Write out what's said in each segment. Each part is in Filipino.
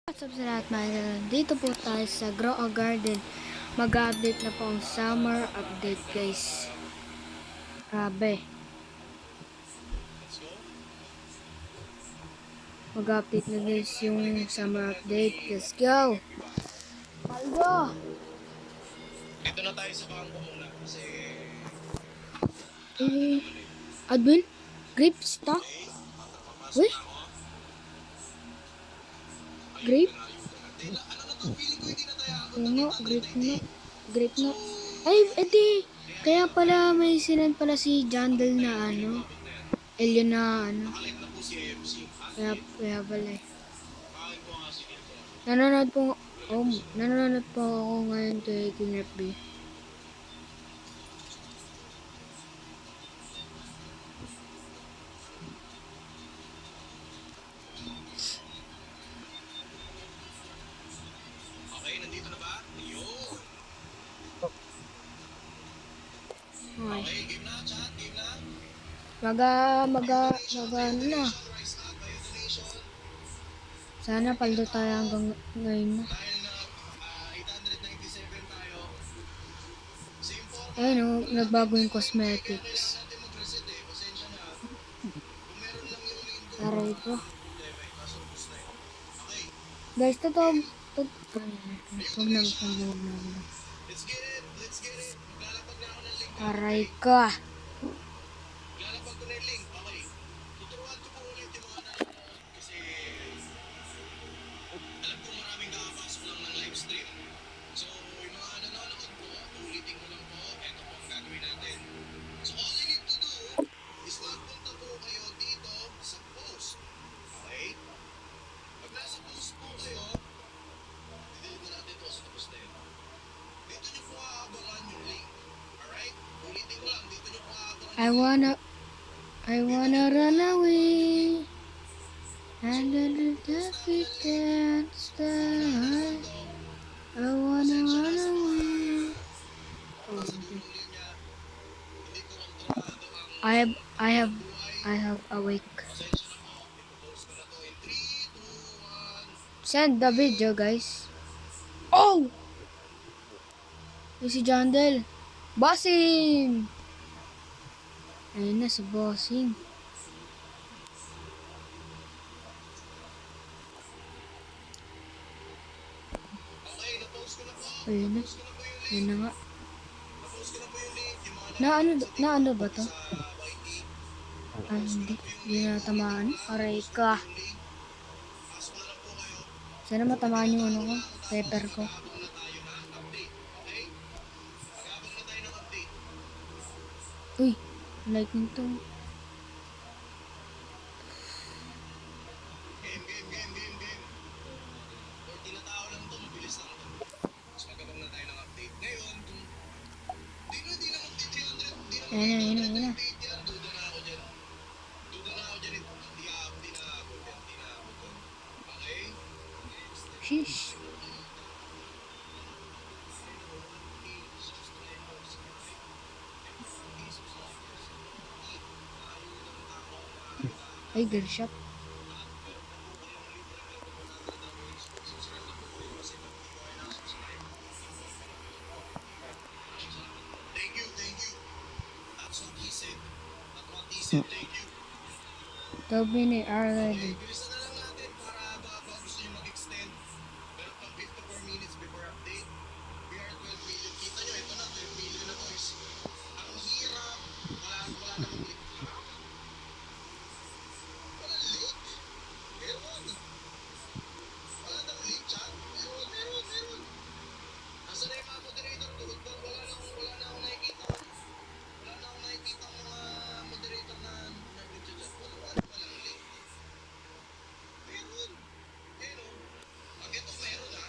What's up sa lahat mga idol? Dito po tayo sa Grow a Garden. Mag-update na po ang summer update guys. Grabe. Mag-update na guys yung summer update. Let's go! Paldo! Dito na tayo sa bangko muna kasi Admin? Grape stock? Uy? Grape? Ano? Grape na. Grape na. Ay, edi. Kaya pala may sinan pala si Jandel na ano. Alien na ano. nakalit na po si MC. Kaya pala eh. Bakit po nga sige po? Nanonood po ako ngayon kay King FB. Okay, nandito na ba? Ayun. Okay, game na, chat, game na. Ano na. Rise up, kayo donation. Sana paldo tayo hanggang ngayon na. Dahil na 897 tayo. Same format. Ayun o, nagbago yung Kaya cosmetics. natin mag-reset eh. Pasensya na. Kung meron lang yung link doon. Aray ko. Kaso ubus na yun. Okay, Guys, Huwag na. let's get it. Let's get it. Maglalapag na ako ng link. Aray ka. Lalapag ko na yung link. Okay. Tuturuan ko po ulit yung mga nanonood kasi alam ko maraming kakapasok lang ng live stream. So, yung mga nanonood po, ulitin ko lang po. Ito po ang gagawin natin. So, all you need to do is magpunta po kayo dito sa post. Okay? Pag nasa post po kayo, dito natin ito sa post na yun. Dito nyo po aabangan yung link. Alright? Ulitin ko lang. Dito nyo po aabangan I wanna run away. Under the traffic dance time. I wanna run away. I have awake. Send the video, guys. Oh! Yung si Jandel. Bossing! Ayun na si Bossing. Ayun na. Ayun na nga. Na ano ba to? Ah, hindi. Hindi na tamaan. Aray ka. Sana matamaan yung ano ko. Pepper ko. Uy. Like nito. Ayan na. Sheesh. Ay, girl shop. Thank you. That's what he said. That's what he said. Thank you. 12 minutes already. Bilisan na lang natin para baka gusto nyo mag-extend. Meron pang 54 minutes before update. We are 12 million. Kita nyo, ito na, 12 million na boys. Ang hirap. Wala namang link. Wala link? Meron. Wala nang link, chat? Meron. Nasaan na yung mga moderator? Tuhod ba? Wala na akong nakikita. Wala na akong nakikita ang mga moderator na nag-chat. Wala palang link. Meron. Ayun o. Pag ito meron ha,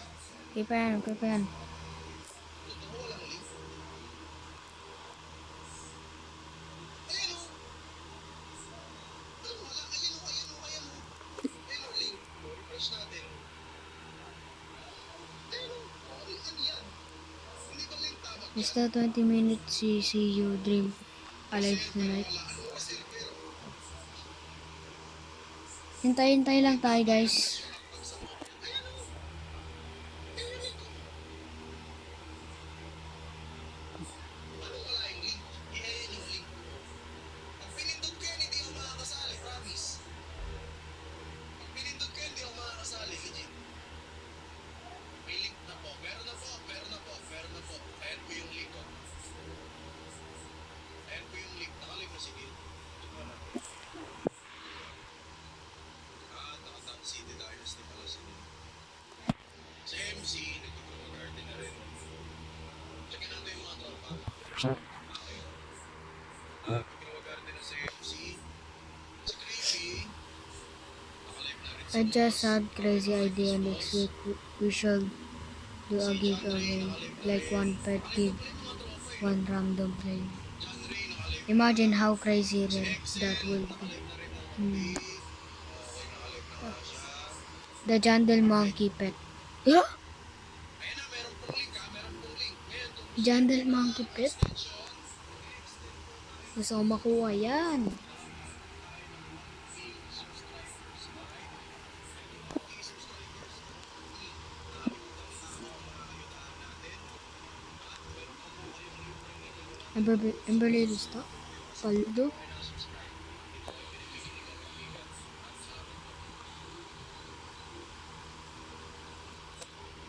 Okay pa yan. totoo walang link. Ayun o. Wala. Ayun o. Ayun o, link. Refresh natin. Ayun o. Ano yan? Hindi ba link tama? Basta 20 minutes see you dream alive tonight. Hintay lang tayo guys. Ginawa garden na sa FC. Sa Creepy, nakalive na rin I sila. just had crazy idea next week. We should do a giveaway. Like one pet give, one random play. John Ray, nakalive na. Imagine how crazy Si that Excel, will be. nakalive na rin Monkey. Hmm. Okay, nakalive na nga siya. The Jandal Monkey Pet. Yeah? Ayan na, meron pong link ha, meron pong link. Ngayon, kung gusto Jandal niyo po Monkey ng Pet? extension, Gusto ko makuha yan. Emberlista? Paldo?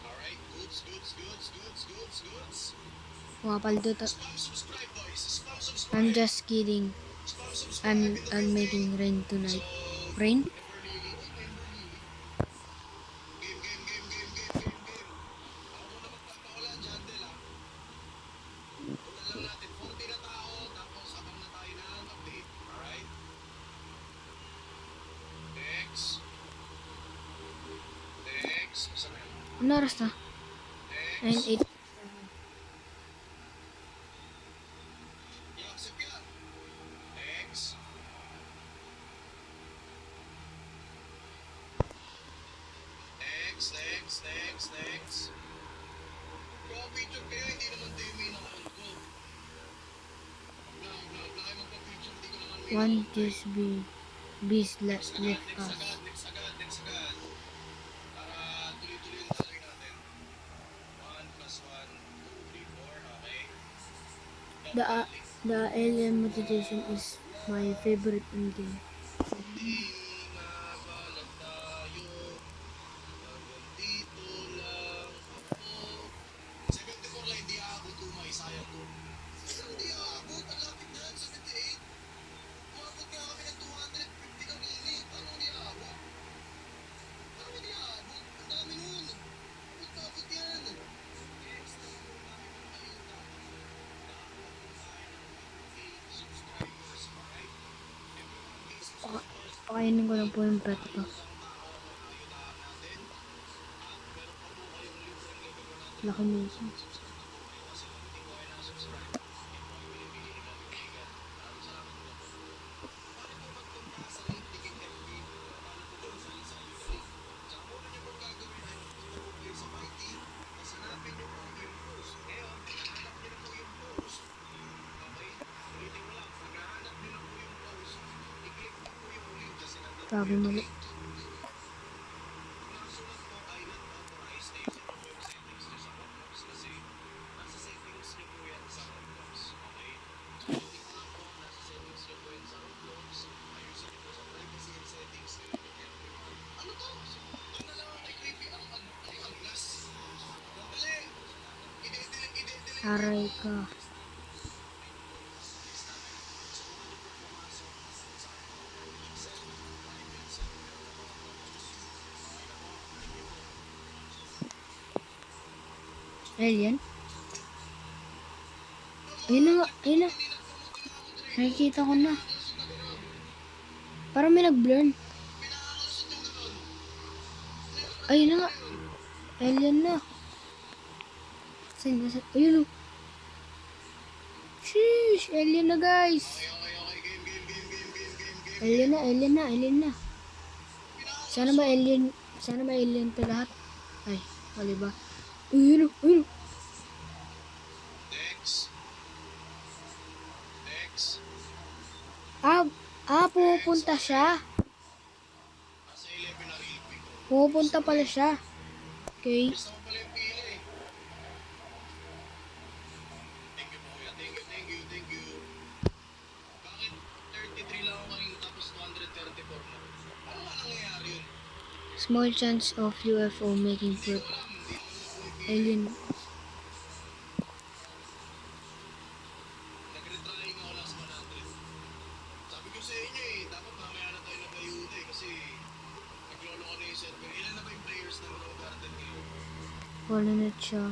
alright, goods. Mga paldo Spam subscribe boys, spam subscribe. I'm just kidding. Spam subscribe. I'm making rain tonight. Rain? Game. Ako muna magpapakula, Jandel ha. Una lang natin, 40 na tao, tapos abang na tayo ng update. Alright? Next. Saan na yun? Ano oras na? 9:08. I-accept yan. Next. Next. Bro, picture kayo, hindi naman tayo may account ko. Vlog kayo magpa-picture, hindi ko naman may One account ko eh. just bees left Next us. agad. Para tuloy-tuloy yung gagawin natin. 1 plus 1, 2, 3, 4, okay? The alien meditation is my favorite in game. Hindi nga balag tayo, hanggang dito lang ako. 74 lang, hindi aabot umay, sayang to. Hindi aabot, ang lapit na, 78. Umabot nga kami ng 250 kanini, paano hindi aabot? Ang dami nun. Abot yan. Pakainin ko lang po yung pet ko. Laki nito. Sabi mali. Aray ka. Alien? Ayun na. Nakikita ko na. Parang may nag-blurn. Ayun na nga. Alien na. Saan? Ayun o. Sheesh! Alien na guys. Alien na. Sana may alien to lahat. Ay, mali ba? Ayun o. Next. Pupunta siya. Nasa 11 na rin. Pupunta pala siya. Okay. Gusto mo pala yung pila eh. Thank you po kuya. Thank you. Bakit 33 lang ako kanina tapos 234 na? Ano nga nangyayari yun? Small chance of UFO making fruit. Alien. Nag-retry nga ako last 100. Sabi ko sa inyo eh, dapat mamaya na tayo nag-ayuda eh kasi naglolo ko na yung server. Ilan na ba yung players ng Raw Garden ngayon? Wala na siya.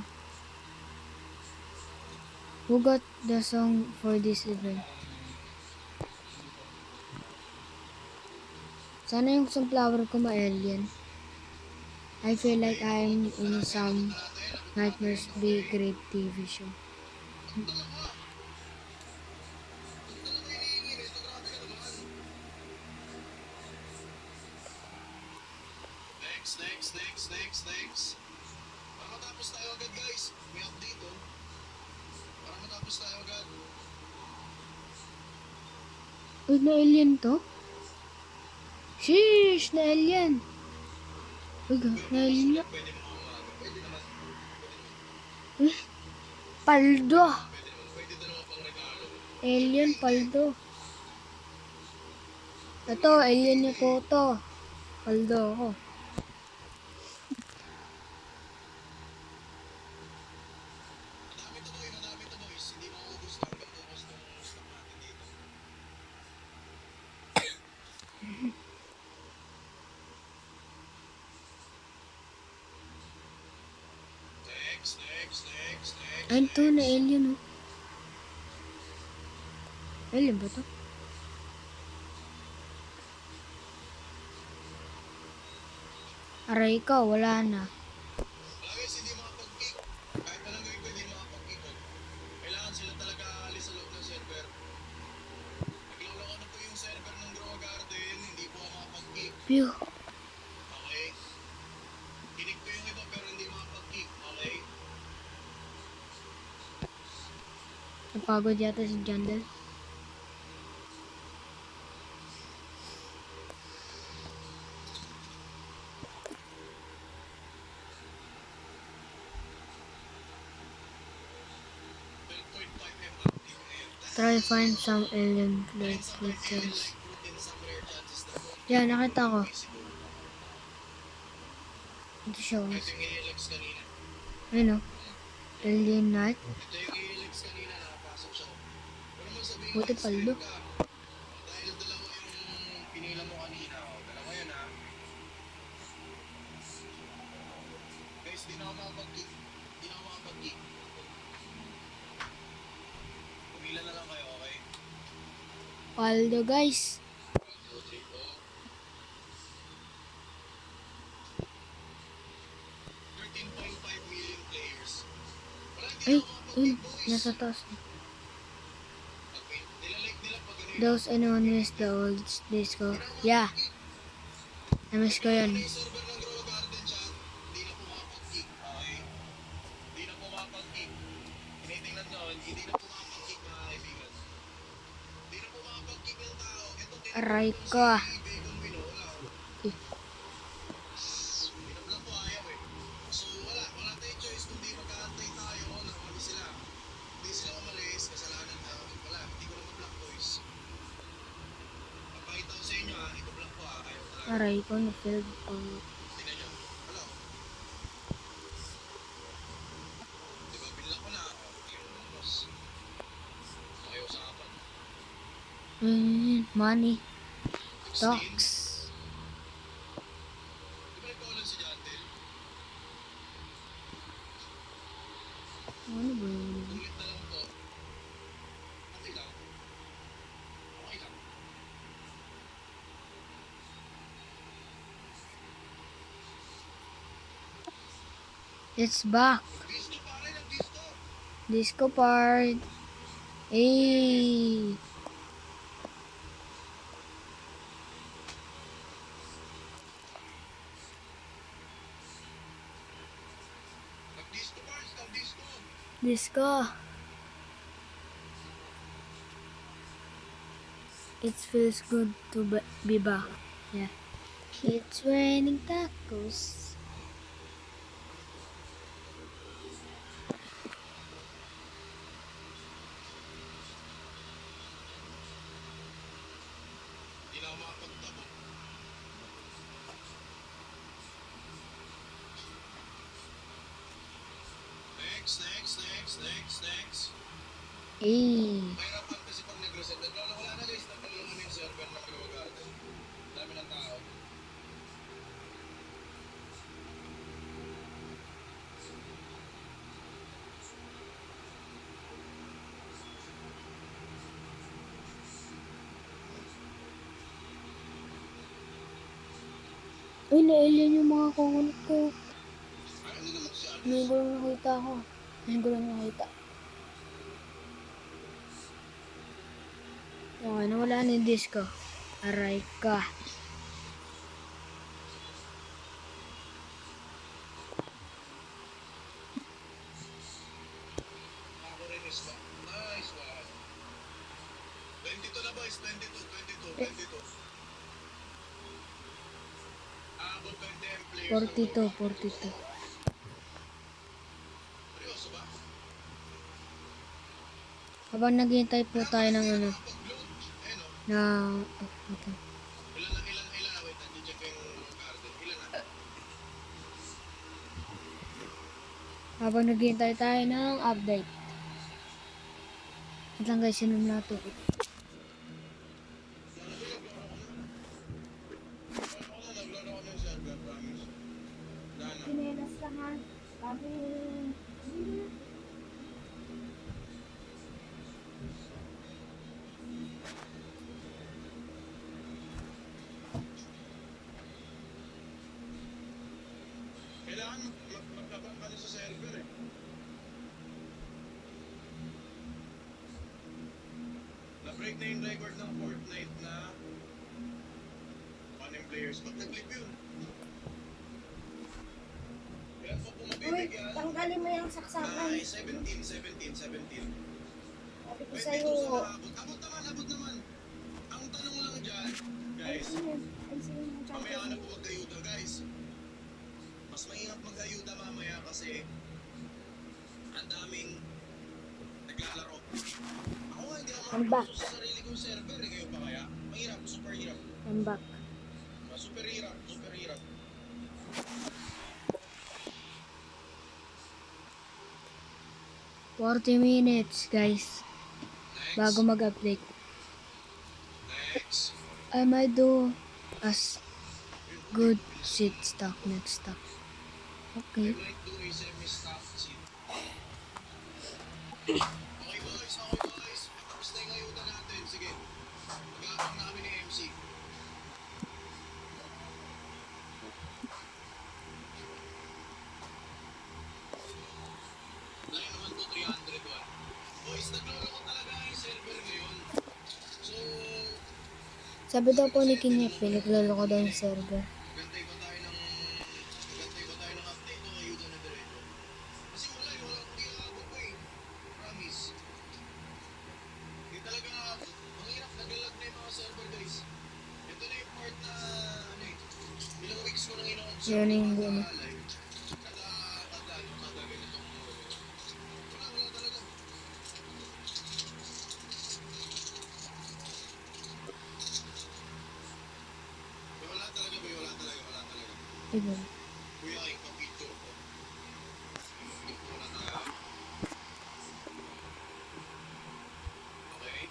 Who got the song for this event? Sana yung sunflower ko ma-alien. I feel like I'm in some Nightmares Big Great TV show. Next. Para matapos tayo agad guys. May update oh. Para matapos tayo agad. Uy, na-alien to? Sheesh! Na-alien! Uy, na-alien nga. Pwede mo umaga. Pwede naman. Paldo! Pwede dalawa pang regalo. Alien, paldo. Ito, alien ni Koto. Paldo ako. Madami to boys. Hindi mauubos to hanggang bukas ng stock natin dito. Next. Ayun to, na-alien oh. Alien ba to? Aray ka, wala na. Guys, hindi makapag-kick. Kahit walang gawin ko, hindi makapag-kick. Kailangan sila talaga aalis sa loob ng server. Nagloloko na po yung server ng Grow Garden. Hindi po ako makapag-kick. Phew. Okay? Kinig ko yung iba pero hindi makapag-kick. Okay? Napagod yata si Jandel. Try find some alien creatures. Yan, nakita ko. Ito siya. Ito yung i-relax kanina. Ayun o. Alien night. Ito yung i-relax kanina. Nakapasok siya. Pero naman sabihin Buti ko, paldo. dahil dalawa yung pinila mo kanina. Dalawa yan ha. Guys, di na ako makapag-kick. Pumila na lang kayo, okay? Paldo guys. 13.5 million players. Wala, hindi Ay, na ako makapag-kick, boys. nasa taas. Nilalike nila pag ganun. Those anyone miss the old disco? Yeah. Na-miss ko yun. Yung server ng Grow Garden chat, hindi na po makapag-kick, okay? Hindi na po makapag-kick. Tinitingnan nyo, hindi na po makapag-kick mga kaibigan. Hindi na po makapag-kick ng tao. Ito, Aray ko. si Bacon Wino, wala. Binablock ko ayaw eh. So wala tayong choice kundi mag-aantay tayo na umalis sila. Hindi sila umalis, kasalanan na wala, hindi ko na ma-block boys. Papakita ko sa inyo ha, i-block ko ha, ayaw talaga. Aray ko, na-filled pa. Tingnan nyo. Wala. Diba, binlock ko na. Yung boss. Ayaw sa apat. Money. 16. Talks. Di ba nagkawalan si Jantel? Ano ba yun? Ulit na lang to. Okay lang. It's back. Disco pare ng disco. Disco part. Hey. Nag-disco bars, nag-disco. Disco. It feels good to be back. Yeah. It's raining tacos. Hindi na ako makapagtabo. Next. Hey. Mahirapan kasi pag nag-reset. Wala na guys, nagkalungan yung server ng Grow Garden. Dami ng tao. Uy, na-alien yung mga kungot ko. Ay, ano naman si Alice? Ngayon ko lang nakita ako. Ngayon ko lang nakita. Okay, nawala na yung disco. Aray ka. Nakakurinis ba? Nice one. 22 na boys, 22, 22, Eh. 22. Abot 20 players 42, 42. Seryoso ba? Habang naghihintay po tayo ng ano, Pag-load. Ayun o. na... Oh, okay. Ilan. Wait, check ko yung garden. Ilan na? Habang naghihintay tayo ng update. Ito lang guys, sinum natin. Naglaro ko ng server, promise. Dana. Pinelas lang ha. Sabi... Kailangan magkabang ka sa server eh. Na-break na yung record ng Fortnite na 1M players. Ba't nag-clip yun? Kaya po Uy, pumabibigyan. tanggalin mo yung saksakan. Ay, 17. Sabi ko Wait, sa'yo. dito sa abot. Abot naman. Ang tanong lang dyan, guys, Ay, sa'yo yung mamaya ka na charger. po mag-ayuda, guys. Mas mahirap mag-ayuda mamaya kasi ang daming naglalaro. Ako nga, hindi ako I'm back. marunong sa sarili kong server. Eh, kayo pa kaya? Mahirap, super hirap. I'm back. Super hirap, super hirap. 40 minutes guys. Next. Bago mag-update. Next. I might do as good seat stock next stock. I Okay. might do a semi-stop seat. Okay boys. Tapos na yung ayuda natin. Sige. Mag-aabang namin ni MC. Dahil naman to 301. Boys, naglaro ko talaga yung server ngayon. So, Sabi daw po ni Kinyep, pinaglolo ko daw yung server. magantay ba tayo ng update o ayuda na diretso? Kasi wala akong ginagawa ko eh. Promise. Hindi talaga aabot. Ang hirap, naglalag na yung mga server guys. Ito na yung part na, ilang weeks ko nang ino-observe Yun na yung mga ano. live. Kada ganitong, wala talaga. Wala talaga. Ayun. Kuya, ipapicture ko. Ito na tayo. Okay.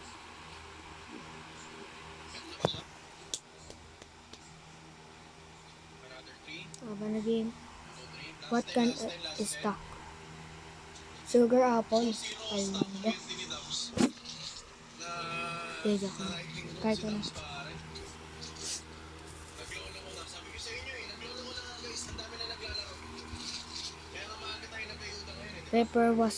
Ganda ba siya? Another 3. Aba na game. What Last can ten. stock? Sugar apple. Zero Ay, stock hindi. 20 ni Dubs. Na... Pwede ako. lightning round Kahit si ano. Dubs, pare. Naglolo ko na. Sabi ko sa inyo eh. Naglolo ko na nga guys. Ang dami na naglalaro. Kaya nga maaga tayo nag-ayuda ngayon eh. Pepper was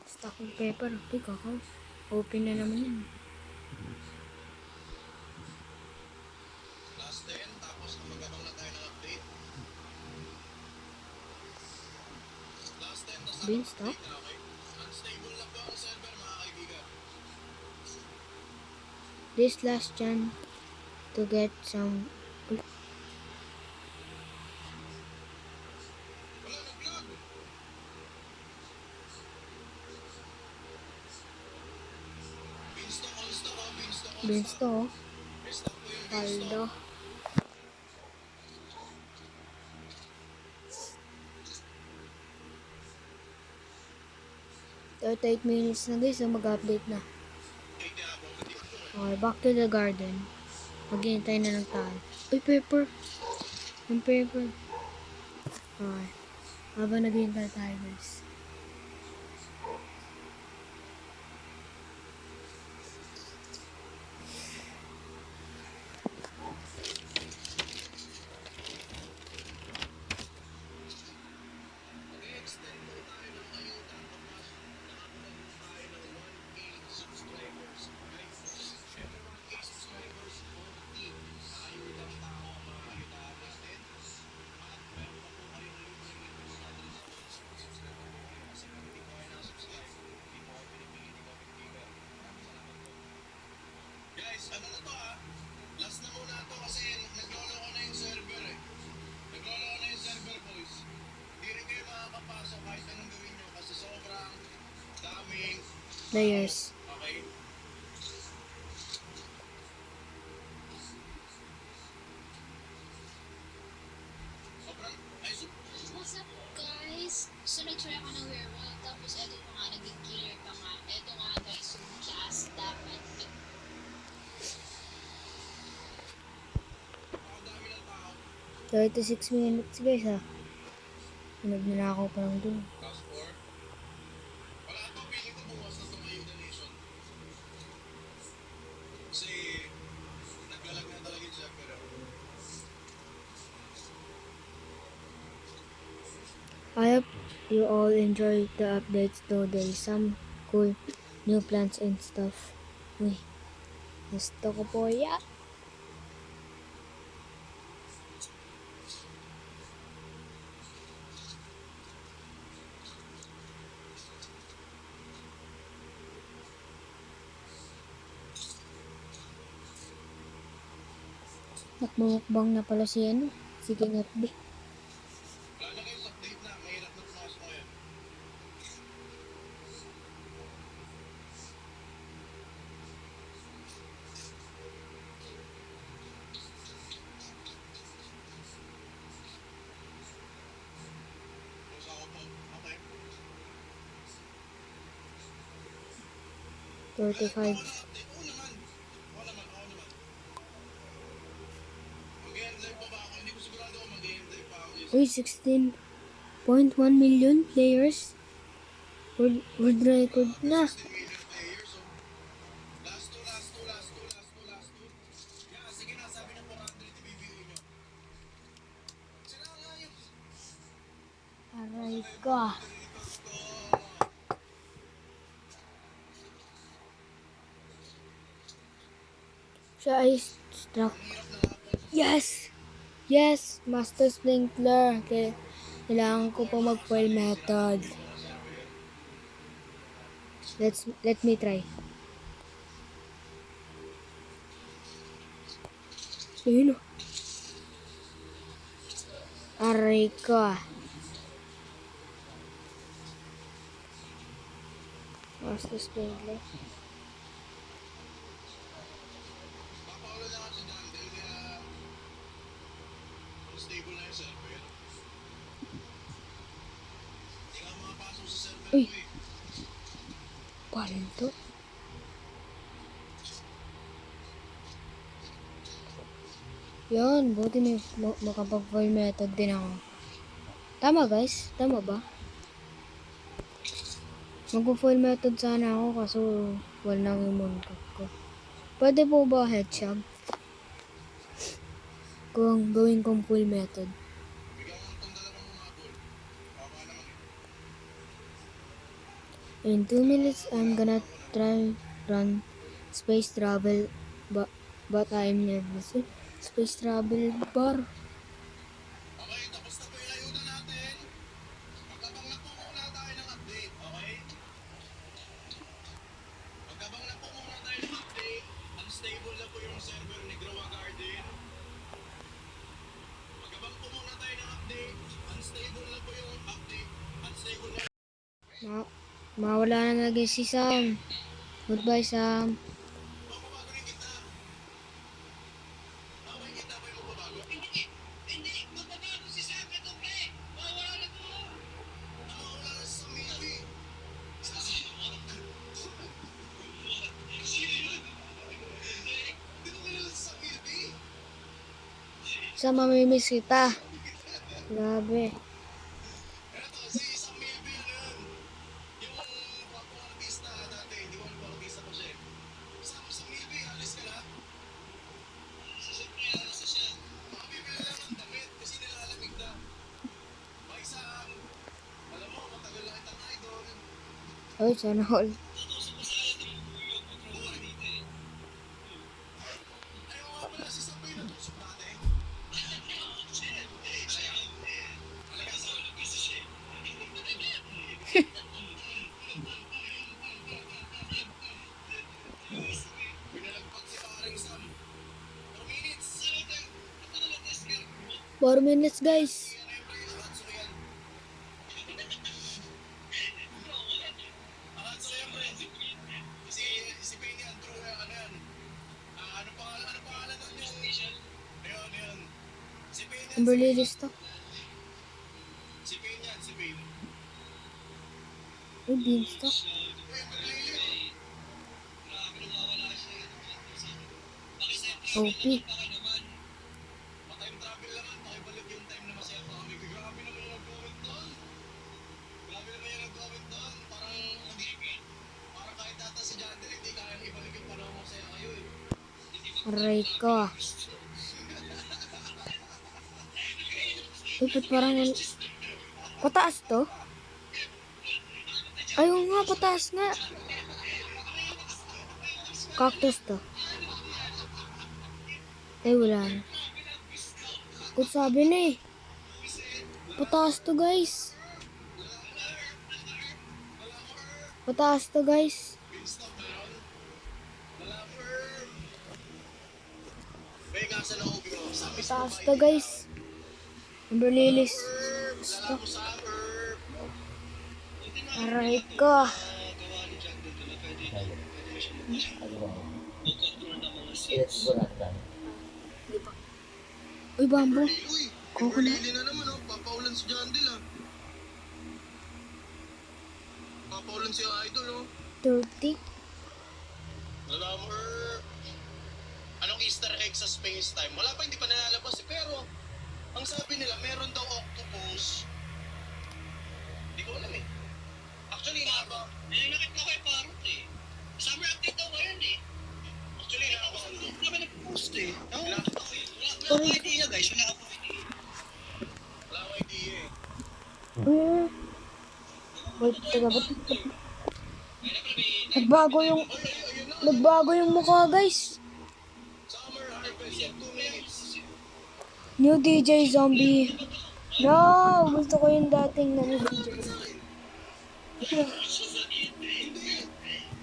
stock ng pepper. Uy, kakao. Open na naman yun. Last 10. Tapos magabang na tayo ng update. Last 10. Tapos Bean update stock? na, okay? Unstable na po ang server mga kaibigan. This last chance to get some... Uy, Wala, nag-lag. Beanstalk on stock, oh. Beanstalk on beans stock. to, oh. Beanstalk po yung Paldo. beanstalk. 38 minutes na guys, so mag-update na. Ay, tinapon ko dito. Okay, back to the garden. Maghihintay na lang tayo. Uy, pepper! Yung pepper. Okay. Habang naghihintay tayo guys. layers. Okay? Sobrang, ay, What's up guys? So nag-try ako ng werewolf tapos eto pa nga naging killer pa nga. Eto nga guys yung class dapat. ang dami ng tao. 36 minutes guys ha. Nagnanakaw pa lang dun. Task 4. Wala to, feeling ko bukas na tumayo na nation. Kasi, naglalag na talaga yung server. I hope you all enjoy the updates though there is some cool new plants and stuff. Uy, gusto ko po ya. Nakmumukbang na pala si ano, si King FB. Wala na kayong update na, mahirap na pumasok ngayon. Pusa ko po, okay. 35. Ako na update, oo naman. Mag-end live pa ba ako? Hindi ko sigurado kung mag-end live pa ako. Uy, 16.1 million players. World record na. 16 million players, so last two. Yeah, sige na, sabi ng 400 i-BBO nyo. Sila nga yung Aray ko. Siya ay struck. Yes! Yes! Master Sprinkler. Kailangan ko pa mag-foil method. Let me try. Ayun o. Aray ko. Master Sprinkler. Papaulo na kasi dyan dahil kaya stable na yung server. Hindi ka makapasok sa server Uy. ko eh. Paano to? Yan, buti may makapag-foil method din ako. Tama guys? Tama ba? Mag-foil method sana ako kaso wala nang immune ko. Pwede po ba headshot? Kung gawin kong full method. Bigyan ko itong dalawang umabol. Baba naman eh. In 2 minutes, I'm gonna try run space travel, but I'm nervous. Space travel bar. Okay, tapos na po yung ayuda natin. Magkabang na po muna tayo ng update, okay? Magkabang na po muna tayo ng update. Unstable na po yung server ni Growa Garden. Magkabang po muna tayo ng update. Unstable na po yung update. Unstable na. Mawala na lagi si Sam. Goodbye, Sam. Magbabago rin kita. Okay, kita ba yung magbabago? Hindi! Magbabago si Sam. Ito, pre! Mawala na to! Mawala na sa maybe. Sino yun? Dito ka na sa maybe? Sam, mamimiss kita. Grabe. Eto, si Sam Milby, ano yun? Yung artista dati, hindi ko alam kung artista pa siya eh. Sam Milby, alis ka na? Sasakyan, alis na siya. Makabibili lang ng damit kasi nilalamig na. Bye Sam! Alam mo, matagal na kitang idol. Ay, sana all. Ayaw nga pala, si Sam ba yung natusok dati? Pinalagpag si paring Sam. 4 minutes! 4 minutes, guys. Yan ay pre, Akanso yan. Akanso yan pre. Amber Lilies to. Si Payne yan, si Payne. Uy, Beans to. OP. Pa-time travel lang at pakibalik yung time na masaya pa kami. Grabe naman yung nag-comment doon. Grabe naman yung nag-comment doon. Parang kahit ata si Jandel, hindi kayang ibalik yung panahon masaya kayo eh. Aray ko. Uy, ba't parang... Pataas to? Ayun nga, pataas nga. Cactus to. Ay, wala na. Kung sabi na eh. Pataas to, guys. Pataas to, guys. May kasa na ubi mo. Sabi sa Pataas to, guys. Amber Lilies. Wala mo sa herb. Aray ko. Uy, bamboo. Uy, Koko na. Lili na naman oh. Papaulan si Jandel ah. Papaulan si Idol oh. 30. Wala mo herb. Anong Easter egg sa Space Time? Wala pa, hindi pa nalalabas eh. Pero, ang sabi nila, meron daw octopus. Hindi ko alam eh. Actually, nakaba. Nakita ko kay Parot eh. Summer update daw ngayon eh. Actually, nakaba. Hindi naman nag-post eh. Wala Wala akong idea guys. Wala akong idea. wala akong idea eh. Wait, taga ba't? Nagbago yung mukha, guys. Summer Harvest in 2 minutes. New DJ Zombie. No! Gusto ko yung dating na ni DJ. Hindi,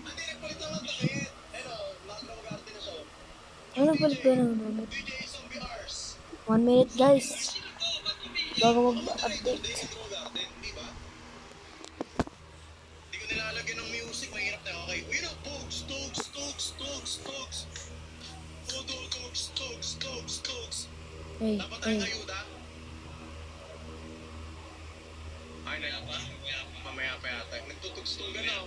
nagpalit naman takit. Hello, Lagro Garden na siya. Ano palit ba ng DJ Zombie Ars. 1 minute, guys. Bago mag-update. Day Lagro Garden, di ba? Hindi ko nilalagyan ng music, mahirap na okay. Uy, na, Togs. Togs. Hey, Dapat tayong hey. ayuda. Ay, mamaya pa yata. Nagtutugstog ka na.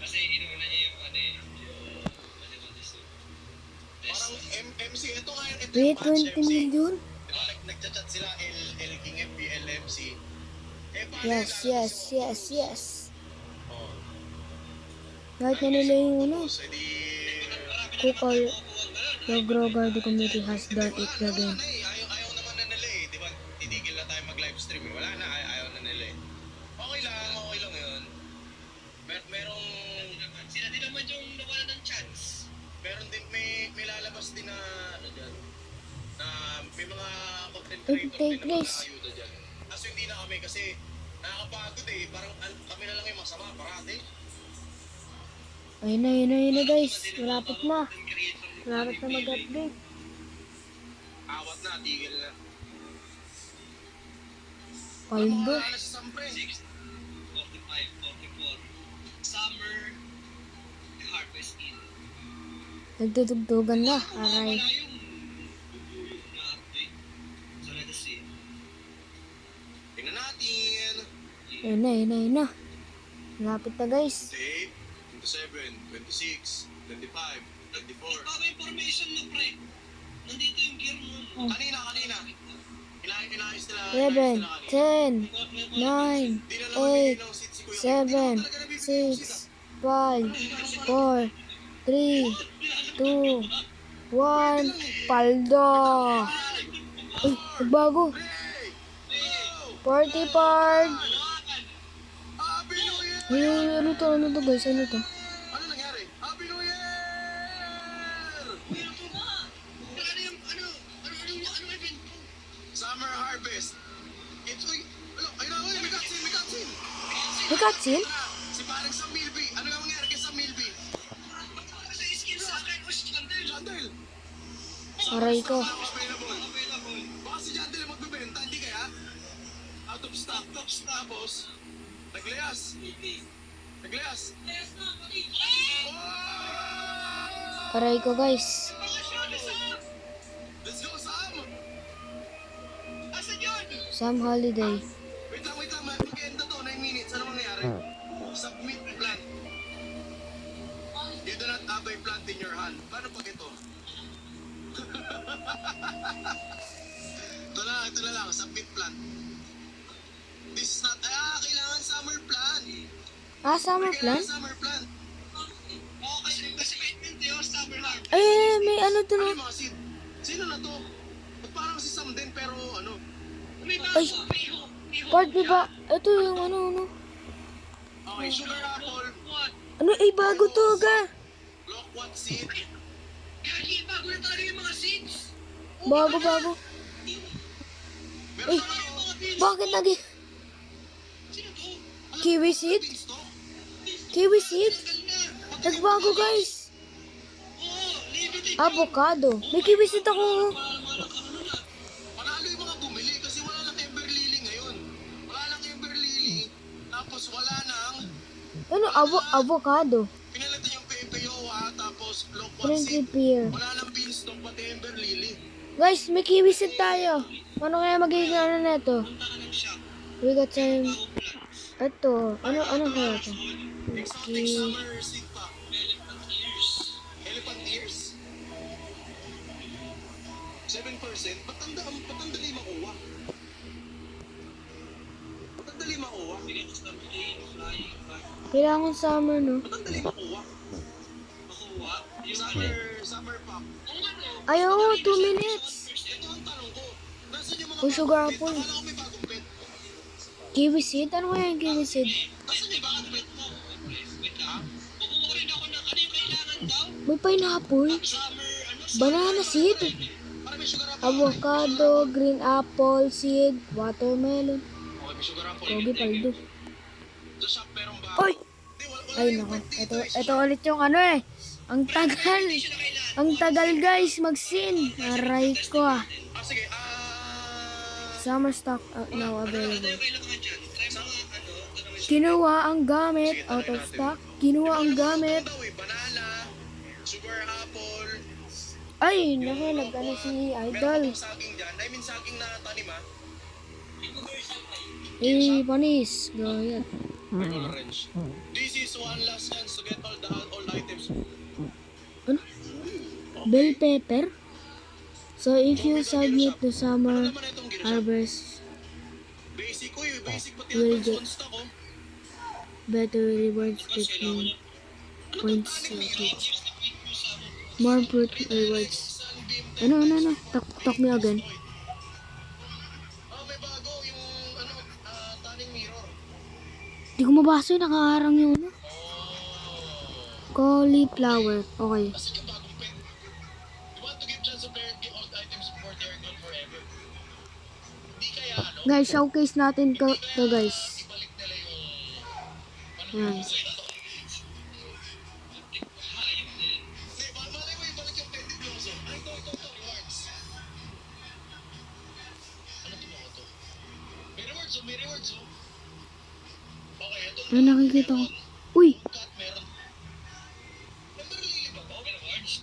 Kasi inuuna niya yung ano eh. Parang MC, ito nga, ito Wait, yung batch 20 MC. million? Diba, nagchat-chat sila, L King FB, LMC. Eh, paano Yes. Oh. Kahit na nila yung ano. Tapos, edi... Kukal. The Grogar the community has done it Wala again. na eh. Ayaw naman na nila eh. Diba, titigil na tayo mag-livestream eh. Wala na, ayaw na nila eh. Okay lang yun. Merong... Sila din naman yung nawala ng chance. Meron din, may lalabas din na, ano dyan, na may mga content Hey, creator take din na this. makakayuda dyan. Kaso hindi na kami kasi nakakapagod eh. Parang kami na lang yung masama parati. Ayun na guys. Malapit na. Malapit na mag-update. Awat na, tigil na. Paldo. Wala na si Sampre. 45, 44. Summer Harvest in. Nagtutugtugan na. Aray. Wala yung update. So let us see. Tingnan natin. Ayun na. Malapit na guys. 28, 27, 26, 25, 24. Nagbago information mo pre. Nandito yung gear mo. Kanina. Inayos nila. 7, 10, 9, Di na lang 8, bigay ng seat si Kuya. 7, 6, 5, 4, 3, 2, 1. Paldo. Uy, nagbago. Party part. Happy New Year! Uy, ano to guys? Ano to? Ano nangyari? Happy New Year! Ano event mo? Summer Harvest. Ayun na, may cutscene. May cutscene? Si parang Sam Milby. Ano nga mangyari kay Sam Milby? Sa skin sa akin o si Chandel? Jandel. Aray ko. Available. Baka si Jandel ang magbebenta, hindi kaya? Out of stock. Tapos, naglayas. Oh! Aray ko guys. Let's go, Sam! Some holiday. Wait lang. Mag-end na to, 9 minutes. Ano mangyayari? Submit plant. You do not have a plant in your hand. Paano pag ito? Ito na lang. Submit plant. This is not, kailangan summer plant. Summer plant? Summer plant. Kasi yung summer plant. May ano to Ano no? yung mga seed? Sino na to? Ba't parang si Sam din pero ano? Ay, part ba? Ito yung ano. Okay, sugar apple. Ano, bago to, ga? Loquat seed. Gagi, bago na talaga yung mga seeds. Bago. Meron Ay, na mga beans. bakit lagi? Sino to? Kiwi seed? Beans to? Kiwi seed? Nagbago, guys. Oo, limited. Avocado. May kiwi seed ako. Panalo yung mga bumili kasi wala lang Ember Lily ngayon. Wala lang Ember Lily. Tapos wala nang Ano, avocado. pinalitan yung peyowa tapos loquat Friendly seed. pear. Wala nang beanstalk pati Ember Lily. Guys, may kiwi seed tayo. Ano kaya magiging ano na ito? We got some... Ito. Ano kaya ito? Exotic summer seed pa. Elephant ears. 7%? Ba't ang dali makuha? Ba't ang dali makuha? Kailangan summer, no? Ba't ang dali makuha? Summer pop. Ayaw, 2 minutes. Ito ang tanong ko. Nasaan yung mga Uy, sugar bagong pet? apple. Akala ko may bagong pet. Kiwi seed? Ano kaya yung kiwi seed? Nasaan yung bagong pet mo? Wait lang. Kukuha rin ako ng ano yung kailangan daw? May pineapple. Banana seed. Para may sugar apple. Avocado, green apple seed, watermelon. Okay, may sugar apple. Pogi paldo. Sa shop meron ba? Oy! Hindi, wala Ay, yung nako. pet dito. Ito ulit yung ano eh. Ang tagal. Ang tagal, guys, mag-sin. Aray ko ah. Sige. Summer stock now available. Kailangan dyan. Try mga ano. Kinuha ang gamit. Out of stock. Kinuha ang gamit. Banana, sugar apple. Ay, naku, nag-ano si Idol. Meron saging dyan. I mean, saging na tanim ha. Panis. Go ahead. Orange. This is one last chance to get all items. Ano? Bell pepper. So, if you submit the summer Naman itong ginagawa. harvest, Basic ko yun. Basic pati Will ang get- constant ko. better rewards with me. Points each. More fruit rewards. Sunbeam. Ano? Talk me again. May bago yung tanning mirror. Di ko mabasa yun. Nakaharang yung ano. Cauliflower. Okay. Kasi yung bagong pen. You want to give chance to player get old items before they're gone forever. Hindi kaya ano, Guys, showcase natin to guys. ibalik nila yung Yan. Hindi, malay mo ibalik yung Teddy Blossom. Ay, ito, rewards. Ano to mga to? May rewards oh. Okay, ito. Ay, nakikita ko. Uy! Cut, meron. Number lily ba to? Rewards?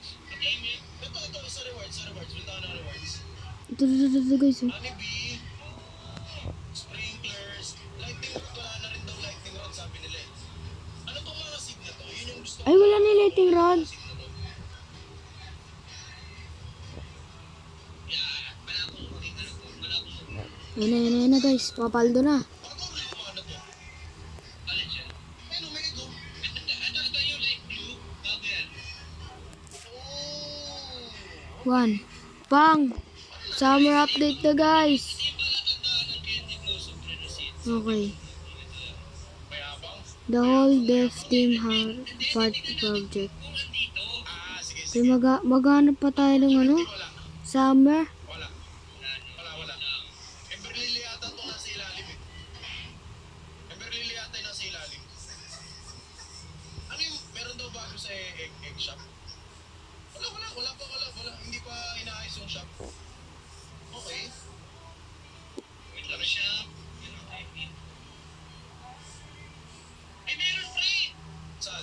Ito, sa rewards. Punta ka ng rewards. Ito guys. Oh. Honeybee, sprinklers, lightning rod, wala na rin daw lightning rod sabi nila eh. Ano tong mga seed na to? Yun yung gusto Ay, wala na lighting rod. seed na to. Wala akong makita na to. Wala akong Yan na guys. Papaldo na. Bago rin yung ano to. Ano dyan? Ayun, may ito. Ito yung light blue. Bago yan. Oh! 1. Pang! Summer update na guys. Hindi pala tandaan ng Candy Blossom Renaissance. Okay. May habang. The whole dev team have part project. Kung andito, Sige. So, maghanap pa tayo ng ano? Wala. Summer. Wala. Ember Lily yata ito nasa ilalim eh. Ember Lily yata yung nasa ilalim. Ano yung, meron daw bago sa egg shop? Wala pa. Hindi pa inaayos yung shop. Okay. wait lang siya. Ay, meron pre! Saan?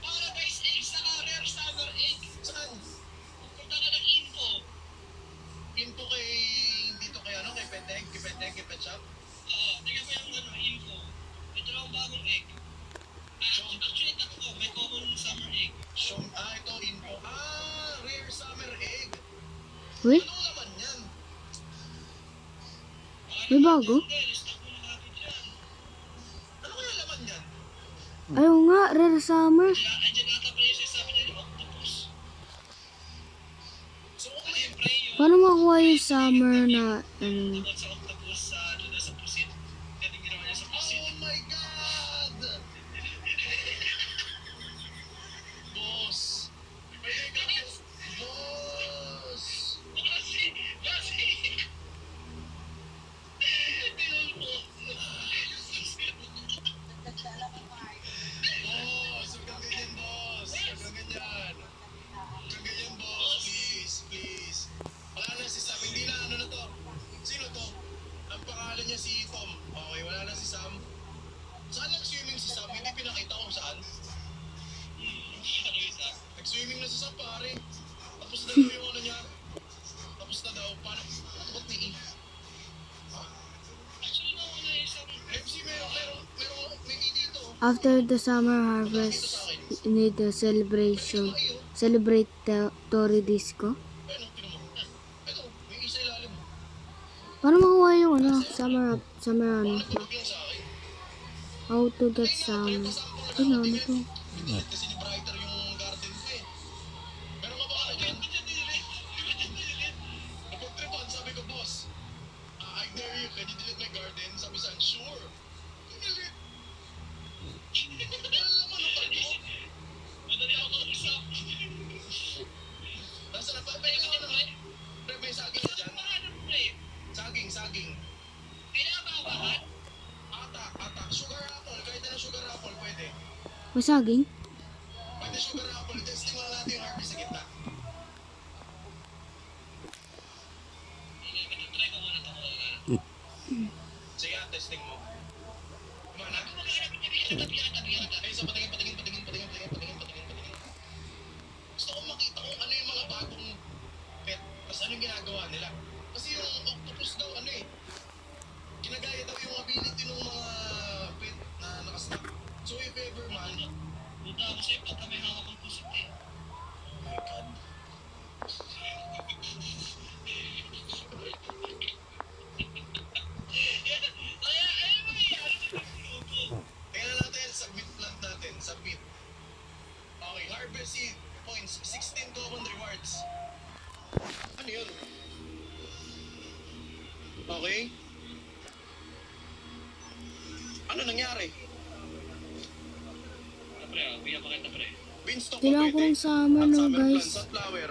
Paradise eggs, saka rare summer egg. Saan? Punta ka ng info. chat? Oo, tingnan mo yung info. Ito na ang bagong egg. Actually, tatlo. May common summer egg. Ito, info. Rare summer egg. Uy, Ano naman yan? may bago? Hindi, stock mo na kapit yan. Ano kaya laman yan? Ayaw nga, rare summer. Andiyan nata pa yung sasabi niya ng octopus. So, Ano yung prey yun? Paano makuha yung summer na, ano, Tungkol sa octopus sa doon sa pusit. Kaya ginawa niya sa pusit. Oh my God! Boss! Pwede ka Boss! Boss! Huwag kang ganyan, boss! Huwag kang ganyan! Huwag kang ganyan, boss! Please, please! Wala na si Sam. Hindi na, ano na to? Sino to? Ang pangalan niya si Tom. Okay, wala na si Sam. Saan nag-swimming si Sam? Hindi pinakita kung saan. Nag-swimming na si Sam, pare. Tapos na daw yung ano niya. Tapos na daw. Paano? Ba't ni Eve? Actually, nawala yung isang FC, may dito. after the summer harvest, you need a celebration, celebratory disco. Ayun, tinan mo. Ito, may isa ilalim. Paano makuha yung, ano, summer, ano, Tulog lang sa akin. how to get summer. Ano to? Pinilit kasi ni Brighter yung garden ko eh. Meron ka ba ano dyan? Napag-tripan, sabi ko, boss. I dare you, can you delete my garden? Sabi sa akin, sure. Delete. Wala naman ang tayo. madali ako kausap. Nasa na pa? May saging na dyan. Paano, pre? Saging. Kailangan ba awakan? Ata. Sugar apple, kahit na sugar apple, pwede. May saging? Pwede sugar apple, testing lang natin yung harvest sa gitna. Try ko muna ito. Sige, testing mo. Kumana. Tabi. Ay, sa patingin. Gusto ko makita kung ano yung mga bagong pet. Tapos anong ginagawa nila. Kasi yung octopus daw, ano eh. Ginagaya daw yung ability ng mga pet na nakastock. So if ever man, Punta ako sa'yo pagka may hawak ang pusit eh. oh my God. Kaya, ano mangyayari sa pagluto? Tingnan natin, submit. Okay, harvest seed points, 16 common rewards. Ano yun? Okay. Ano nangyari? Pre, pinapakita pre. Beanstalk ba Kailangan ko pwede? ng summer, At no, summer plant, guys. sunflower.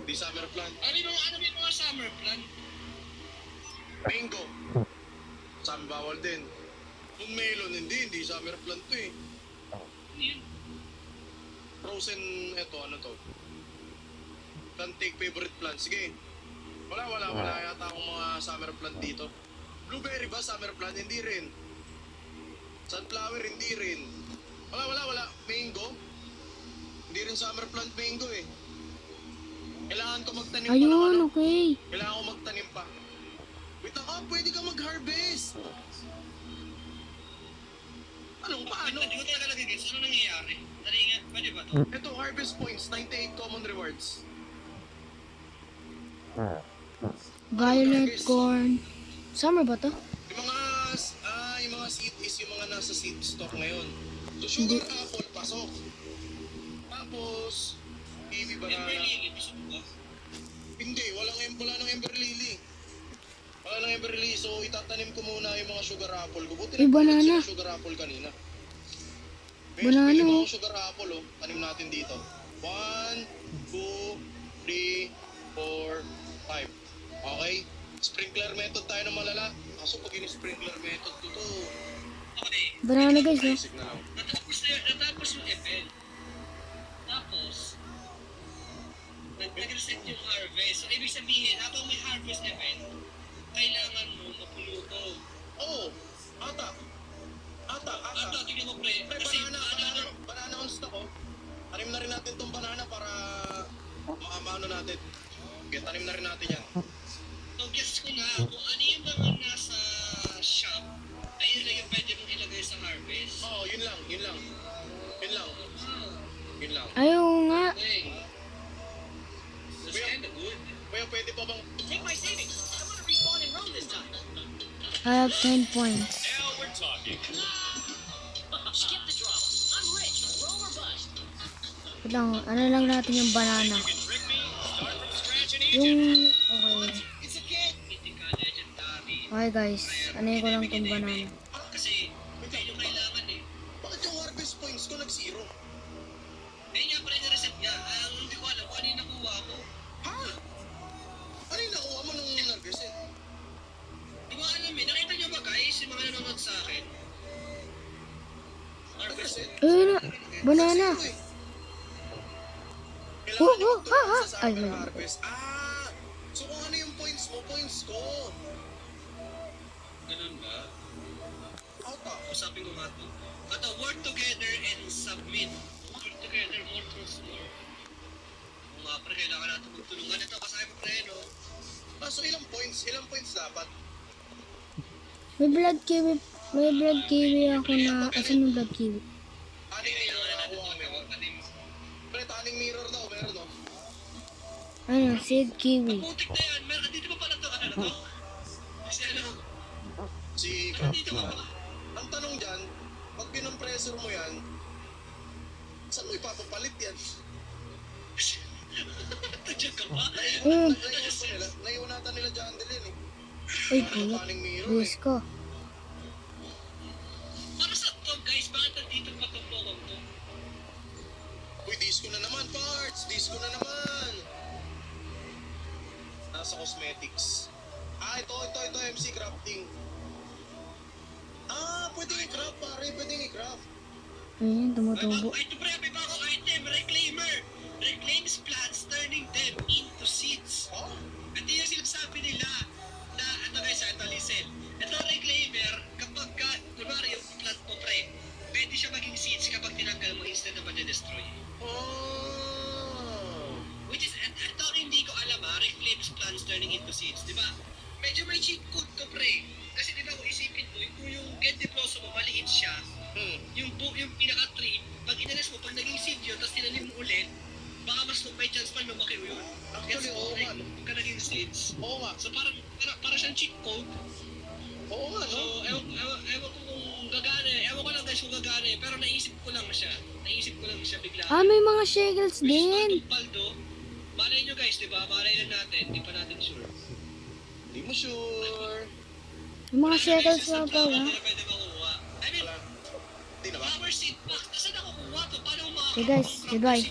Di summer plant. Ano yung mga summer plant? Mango. Summer bawal din. Kung melon, hindi summer plant to eh. Ano yun? Frozen, ano to? Plant take favorite plant. Sige. Wala yata akong mga summer plant dito. Blueberry ba summer plant? Hindi rin. Sunflower, hindi rin. Wala. Mango? Hindi rin summer plant mango eh. Kailangan ko magtanim pa ng ano. Ayun, okay. Kailangan ko magtanim pa. Wait lang, pwede ka mag-harvest. Anong paano? Hindi ko talaga nagigets. Ano nangyayari? Dali nga, pwede ba to? Ito, harvest points, 98 common rewards. Violet corn. Summer ba to? Yung mga seed is yung mga nasa seed store ngayon. So, sugar apple, pasok. Tapos, kiwi banana. Ember lily, gusto mo ba? Hindi, wala nang ember lily. Wala nang ember lily, so itatanim ko muna yung mga sugar apple ko. Buti May nagpalit banana. sila ng sugar apple kanina. Banana, Pili mo oh. ang sugar apple, oh. Tanim natin dito. 1, 2, 3, 4, 5. Okay? Sprinkler method tayo ng malala. Kaso pag in-sprinkler method ko to, Okay. Banana, guys, no? basic na lang. Natapos yung event. Tapos, nag-reset yung harvest. So, ibig sabihin, habang may harvest event, kailangan mo mapuluto. Oo! Ata, tingnan mo pre. Pre, Kasi, banana on stock, oh. Tanim na rin natin tong banana para maano natin. Okay, tanim na rin natin yan. so guess ko na kung ano yung mga nasa lang. Ayaw nga. Hey, that's kinda good. Kuya, pwede pa bang... Take my savings. I wanna respawn in Rome this time. I have 10 points. Now we're talking. Skip the drama. I'm rich. Rome or bust. Wait lang, ano lang natin yung banana. You can trick me. Start from scratch in Egypt. Yung, okay. It's a kid. Hindi ka legendary. Okay guys, anay ko lang tong banana. Kasi, hindi nyo kailangan eh. Bakit yung harvest points ko nag-zero? Eh, nga pala yung reset niya. Hindi ko alam kung ano yung nakuha ko. Ha? Ano yung nakuha mo nung nag-reset? Di ko alam eh. Nakita nyo ba guys, yung mga nanonood sa akin? Nag-reset? Ayun na, banana. Zero eh. Oh, Kailangan oh, yung tulong sa Ay, summer may- harvest. So kung ano yung points mo, points ko. Ganun ba? Ata. Usapin ko nga to. Ito, work together and submit. Work together, more tools, more. Kung nga pre, kailangan natin magtulungan. Ito, basahin mo pre, no? So ilang points? Ilang points dapat? May blood kiwi ako na, asan yung blood kiwi? Taning mirror Kailangan natin nakuha ito. mo. Pre, taning mirror daw, meron no? Ano, seed kiwi. Putik na yan, meron. Dito pa pala to, ano to? Kasi ano, Si dito pa ba? Ang tanong dyan, pag pinompressor mo yan, saan mo ipapapalit yan? Diyan ka pa? Naiwanatan nila dyan din yan eh. Ay, Ano pulat. taning mirror Buwis eh. ko. Para sa to, guys, bakit nandito pa itong pokong to? Uy, disco na naman, parts! Disco na naman! Nasa cosmetics. Ito, MC crafting. Pwedeng i-craft, pare. Pwedeng i-craft. Ayun, tumutubo. Ito pre, may bagong item, reclaimer. Reclaims plants, turning them into seeds. Oh? Ito yung sinasabi nila na, ito guys, ito listen. Ito reclaimer, kapag ka, kunwari yung plant mo pre, pwede siya maging seeds kapag tinanggal mo instead na ma-destroy. Oh! Which is, ito hindi ko alam ha, reclaims plants turning into seeds, di ba? Medyo may cheat code to pre. Kasi di ba kung isipin mo, kung yung candy blossom mo maliit siya, yung pinaka-tree, pag inalis mo, pag naging seed yun, tapos tinanim mo ulit, baka mas may chance pa lumaki mo yun. Actually, oo nga, no? Pagka naging seeds. Oo nga. So para siyang cheat code. Oo nga, So, no? ewan ko kung gagana eh. Ewan ko lang guys kung gagana eh. Pero naisip ko lang siya. Bigla. Ah, may mga shekels Which is din. Paldo. Malay nyo guys, di ba? Malay lang natin. Di pa natin sure. Hindi mo sure. May mga shekels na na pala. pwede makuha. I mean, Wala. Hindi na ba? power seed box. Saan ako kuha to? Paano Okay guys, goodbye.